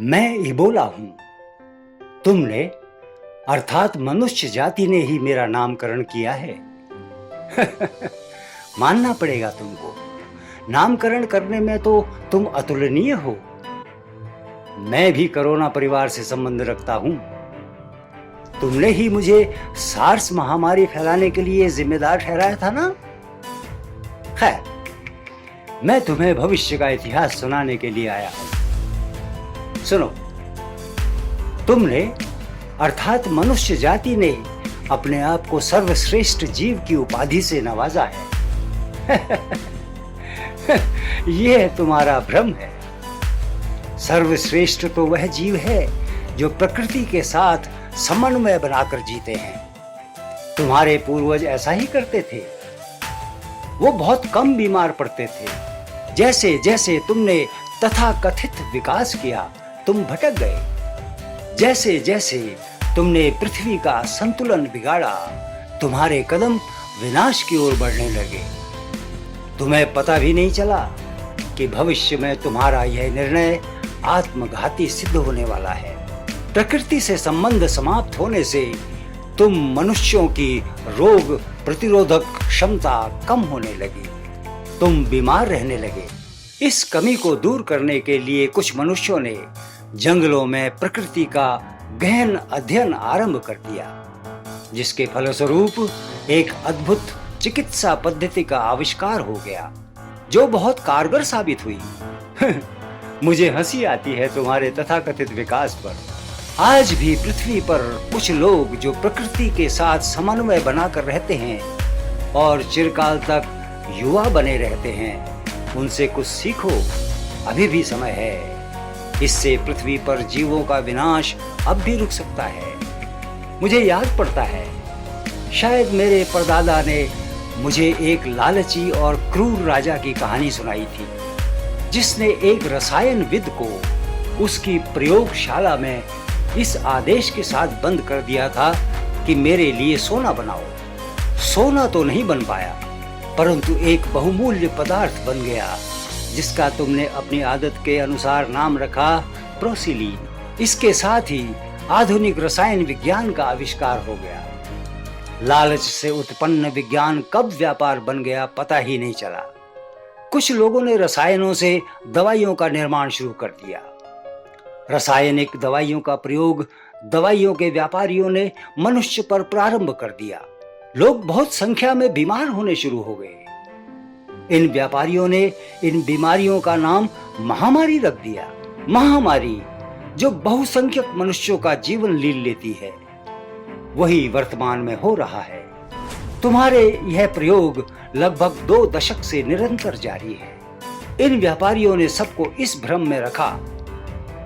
मैं इबोला हूं। तुमने अर्थात मनुष्य जाति ने ही मेरा नामकरण किया है। मानना पड़ेगा तुमको, नामकरण करने में तो तुम अतुलनीय हो। मैं भी कोरोना परिवार से संबंध रखता हूं। तुमने ही मुझे सार्स महामारी फैलाने के लिए जिम्मेदार ठहराया था ना। खैर, मैं तुम्हें भविष्य का इतिहास सुनाने के लिए आया हूं। सुनो, तुमने अर्थात मनुष्य जाति ने अपने आप को सर्वश्रेष्ठ जीव की उपाधि से नवाजा है। यह तुम्हारा भ्रम है। सर्वश्रेष्ठ तो वह जीव है जो प्रकृति के साथ समन्वय बनाकर जीते हैं। तुम्हारे पूर्वज ऐसा ही करते थे। वो बहुत कम बीमार पड़ते थे। जैसे जैसे तुमने तथाकथित विकास किया, तुम भटक गए। जैसे जैसे तुमने पृथ्वी का संतुलन बिगाड़ा, तुम्हारे कदम विनाश की ओर बढ़ने लगे। तुम्हें पता भी नहीं चला कि भविष्य में तुम्हारा यह निर्णय आत्मघाती सिद्ध होने वाला है। प्रकृति से संबंध समाप्त होने से तुम मनुष्यों की रोग प्रतिरोधक क्षमता कम होने लगी। तुम बीमार रहने लगे। इस कमी को दूर करने के लिए कुछ मनुष्यों ने जंगलों में प्रकृति का गहन अध्ययन आरंभ कर दिया, जिसके फलस्वरूप एक अद्भुत चिकित्सा पद्धति का आविष्कार हो गया, जो बहुत कारगर साबित हुई। मुझे हंसी आती है तुम्हारे तथाकथित विकास पर। आज भी पृथ्वी पर कुछ लोग जो प्रकृति के साथ समन्वय बनाकर रहते हैं और चिरकाल तक युवा बने रहते हैं, उनसे कुछ सीखो। अभी भी समय है। इससे पृथ्वी पर जीवों का विनाश अब भी रुक सकता है। मुझे याद पड़ता है, शायद मेरे परदादा ने मुझे एक लालची और क्रूर राजा की कहानी सुनाई थी, जिसने एक रसायनविद को उसकी प्रयोगशाला में इस आदेश के साथ बंद कर दिया था कि मेरे लिए सोना बनाओ। सोना तो नहीं बन पाया, परंतु एक बहुमूल्य पदार्थ बन गया, जिसका तुमने अपनी आदत के अनुसार नाम रखा प्रोसिलीन। इसके साथ ही आधुनिक रसायन विज्ञान का आविष्कार हो गया। लालच से उत्पन्न विज्ञान कब व्यापार बन गया, पता ही नहीं चला। कुछ लोगों ने रसायनों से दवाइयों का निर्माण शुरू कर दिया। रासायनिक दवाइयों का प्रयोग दवाइयों के व्यापारियों ने मनुष्य पर प्रारंभ कर दिया। लोग बहुत संख्या में बीमार होने शुरू हो गए। इन व्यापारियों ने इन बीमारियों का नाम महामारी रख दिया। महामारी जो बहुसंख्यक मनुष्यों का जीवन लील लेती है, वही वर्तमान में हो रहा है। तुम्हारे यह प्रयोग लगभग 2 दशक से निरंतर जारी है। इन व्यापारियों ने सबको इस भ्रम में रखा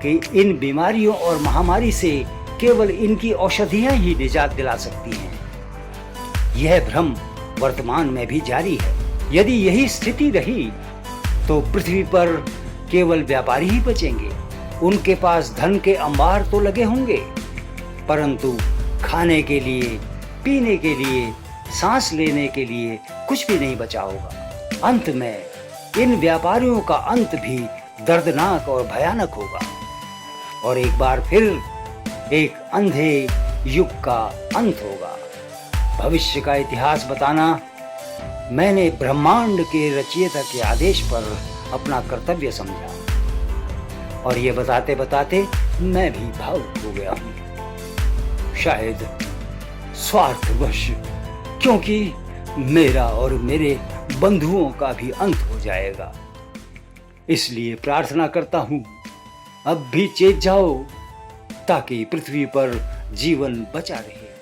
कि इन बीमारियों और महामारी से केवल इनकी औषधियां ही निजात दिला सकती हैं। यह भ्रम वर्तमान में भी जारी है। यदि यही स्थिति रही तो पृथ्वी पर केवल व्यापारी ही बचेंगे। उनके पास धन के अंबार तो लगे होंगे, परंतु खाने के लिए, पीने के लिए, सांस लेने के लिए कुछ भी नहीं बचा होगा। अंत में इन व्यापारियों का अंत भी दर्दनाक और भयानक होगा, और एक बार फिर एक अंधे युग का अंत होगा। भविष्य का इतिहास बताना मैंने ब्रह्मांड के रचयिता के आदेश पर अपना कर्तव्य समझा, और ये बताते बताते मैं भी भावुक हो गया हूं। शायद स्वार्थवश, क्योंकि मेरा और मेरे बंधुओं का भी अंत हो जाएगा। इसलिए प्रार्थना करता हूं, अब भी चेत जाओ, ताकि पृथ्वी पर जीवन बचा रहे।